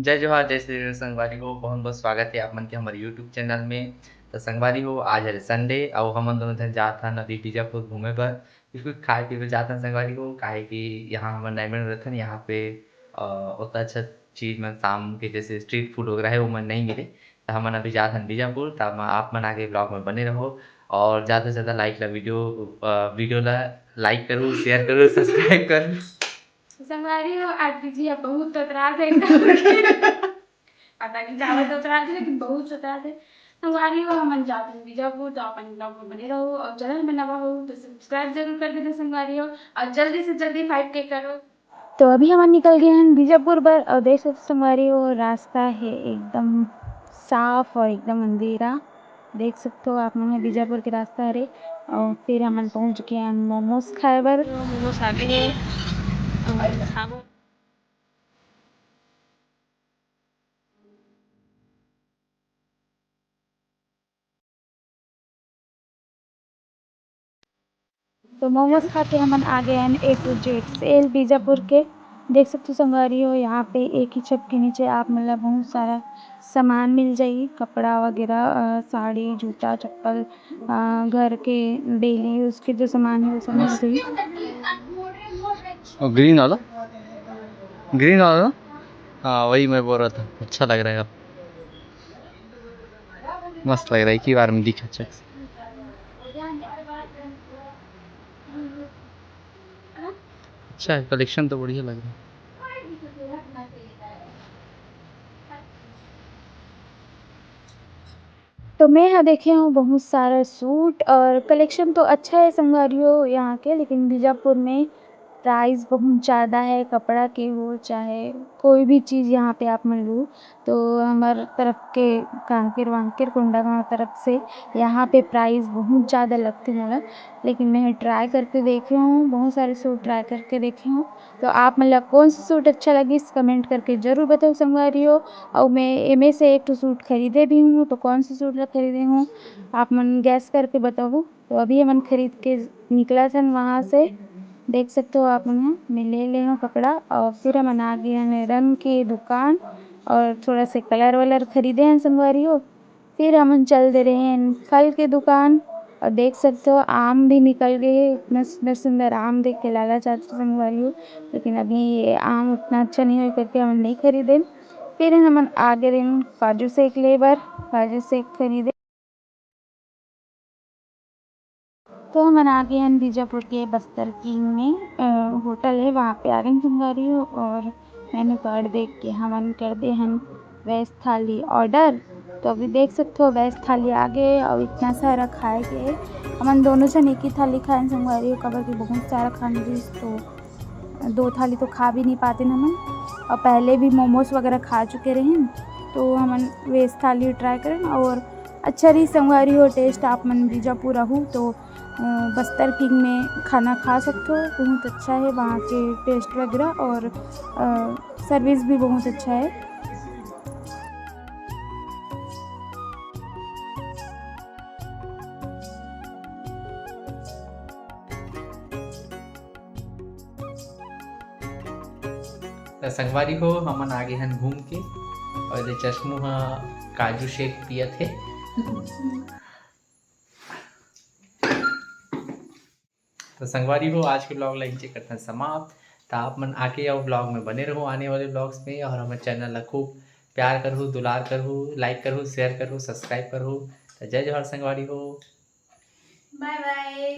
जय जोहार, जय श्री कृष्ण संगवारी हो। बहुत बहुत स्वागत है आप मन के हमारे यूट्यूब चैनल में। तो संगवारी हो, आज है संडे और हमन दोनों जन जात हन अभी बीजापुर घूमे बर। कुछ खाए पीए बर जात हन संगवारी हो, काहे कि यहाँ हमन नहीं मिल रहथन यहाँ पे। उतना अच्छा चीज में शाम के जैसे स्ट्रीट फूड वगैरह है वो मन नहीं मिले। तो हमन अभी जात हन बीजापुर, तब आप मन आगे ब्लॉग में बने रहो और ज़्यादा से ज़्यादा लाइक ला वीडियो ला लाइक करो, शेयर करो, सब्सक्राइब करो। संगवारी हो, आज दीजिए बहुत तकरार है पता नहीं ज्यादा तकरार है लेकिन बहुत तकरार है। संगवारी हो, हम जाते हैं बीजापुर, तो अपन ब्लॉग में बने रहो और चैनल में नवा हो तो सब्सक्राइब जरूर कर देना संगवारी हो, और जल्दी से जल्दी 5K करो। तो अभी हम निकल गए हैं बीजापुर पर और देख सकते संगवारी हो, रास्ता है एकदम साफ और एकदम अंधेरा। देख सकते हो आप मन बीजापुर के रास्ता हरे। और फिर हम पहुंच गए हैं मोमोज खाए बर। मोमोज आ गए खाबो। तो मोमोज खा के हम आ गए हैं A to Z sale Bijapur के। देख सकते हो संगवारी हो, यहाँ पे एक ही छत के नीचे आप मतलब बहुत सारा सामान मिल जाएगी, कपड़ा वगैरह, साड़ी, जूता, चप्पल, घर के डेली यूज के जो सामान है वो सब मिल जाएगी। और ग्रीन वाला ना? हाँ वही मैं बोल रहा था, अच्छा लग रहा है। मस्त लग रहा है, एक ही बार में दिखा अच्छा से। अच्छा है, कलेक्शन तो बढ़िया लग रहा है। तो मैं यहाँ देखे हूँ बहुत सारा सूट और कलेक्शन तो अच्छा है संगवारियों यहाँ के, लेकिन बीजापुर में प्राइस बहुत ज़्यादा है कपड़ा के हो चाहे कोई भी चीज़ यहाँ पे आप मिल लो। तो हमारे तरफ के कांकेर वांकेर कोंडागांव तरफ से यहाँ पे प्राइस बहुत ज़्यादा लगते हैं। लेकिन मैं ट्राई करके देखे हूँ, बहुत सारे सूट ट्राई करके देखे हूँ। तो आप मतलब कौन सा सूट अच्छा लगी इस कमेंट करके ज़रूर बताओ संगवारियों। और मैं एमे से एक तो सूट खरीदे भी हूँ, तो कौन सा सूट खरीदे हूँ आप मन गैस करके बताओ। तो अभी हमन खरीद के निकला था वहाँ से, देख सकते हो आप मन। मैं ले ले हूँ कपड़ा और फिर हम आ गए हैं रंग की दुकान और थोड़ा से कलर वलर खरीदे हैं संगवारी हो। फिर हम चल दे रहे हैं फल की दुकान और देख सकते हो आम भी निकल गए, इतना सुंदर सुंदर आम देख के लाला चाहते संगवारी हो। लेकिन अभी ये आम उतना अच्छा नहीं हो करके हम नहीं खरीदे। फिर हम आ गए हैं काजू शेक लेबर, काजू शेक खरीदे। तो हम आ गए हैं बीजापुर के बस्तर किंग में होटल है, वहाँ पे आ गए संगवारी हो। और मेनू कार्ड देख के हम कर दे हैं वेज थाली ऑर्डर। तो अभी देख सकते हो वेज थाली आ गए और इतना सारा खाए के हम दोनों जन एक ही थाली खाए संगवारी हो, कबर के बहुत सारा खाने चीज तो 2 थाली तो खा भी नहीं पाते न हम। और पहले भी मोमोज वगैरह खा चुके रहे, तो हम वेज थाली ट्राई करें। और अच्छा रही संगवारी हो टेस्ट, आप मन बीजापुर रहूँ तो बस्तर किंग में खाना खा सकते हो, बहुत अच्छा है वहाँ के टेस्ट वगैरह। और सर्विस भी बहुत अच्छा है। तो संगवारी हो, हमन आगे हन घूम के और ये चश्मू हा काजू शेक पियत है। तो संगवारी हो, आज के ब्लॉग लाइन चेक करते हैं समाप्त। तो आप मन आके और ब्लॉग में बने रहो आने वाले ब्लॉग्स में, और हमारे चैनल ला खूब प्यार करो, दुलार करो, लाइक करो, शेयर करो, सब्सक्राइब करो। तो जय जोहार संगवारी हो, बाय बाय।